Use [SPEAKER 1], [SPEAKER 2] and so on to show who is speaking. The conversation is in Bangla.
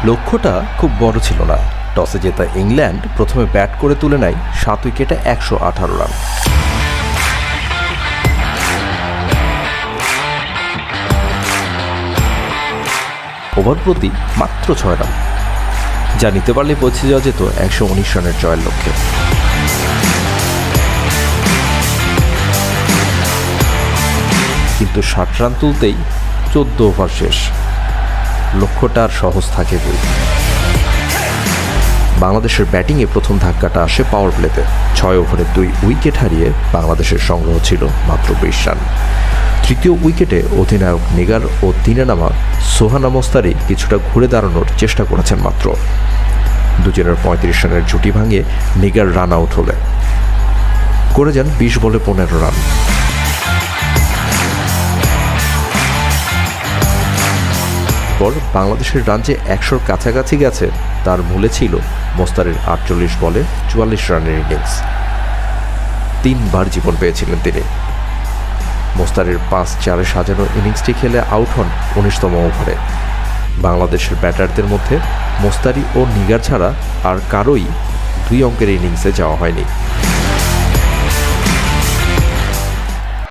[SPEAKER 1] লক্ষ্যটা খুব বড় ছিল না। টসে জেতা ইংল্যান্ড প্রথমে ব্যাট করে তুলে নেয় 7 উইকেটে 118 রান। ওভার প্রতি মাত্র 6 রান, যা নিতে পারলে পৌঁছে যাওয়া যেত 119 রানের জয়ের লক্ষ্যে। কিন্তু 60 রান তুলতেই 14 ওভার শেষ। লক্ষ্যটা আর সহজ থাকে বই। বাংলাদেশের ব্যাটিংয়ে প্রথম ধাক্কাটা আসে পাওয়ার প্লেতে। 6 ওভারে 2 উইকেট হারিয়ে বাংলাদেশের সংগ্রহ ছিল মাত্র 20 রান। তৃতীয় উইকেটে অধিনায়ক নিগার ও দিনে নামা সোহানা মোস্তারি কিছুটা ঘুরে দাঁড়ানোর চেষ্টা করেছেন মাত্র। দুজনের 35 রানের জুটি ভাঙে নিগার রান আউট হলে করে যান 20 বলে 15 রান। পর বাংলাদেশের রান যে 100-র কাছাকাছি গেছে তার মূলে ছিল মোস্তারির 48 বলে 44 রানের ইনিংস। 3 বার জীবন পেয়েছিলেন তিনি। মোস্তারির 5-4-এ সাজানো ইনিংসটি খেলে আউট হন 19তম ওভারে। বাংলাদেশের ব্যাটারদের মধ্যে মোস্তারি ও নিগার ছাড়া আর কারোই 2 অঙ্কের ইনিংসে যাওয়া হয়নি।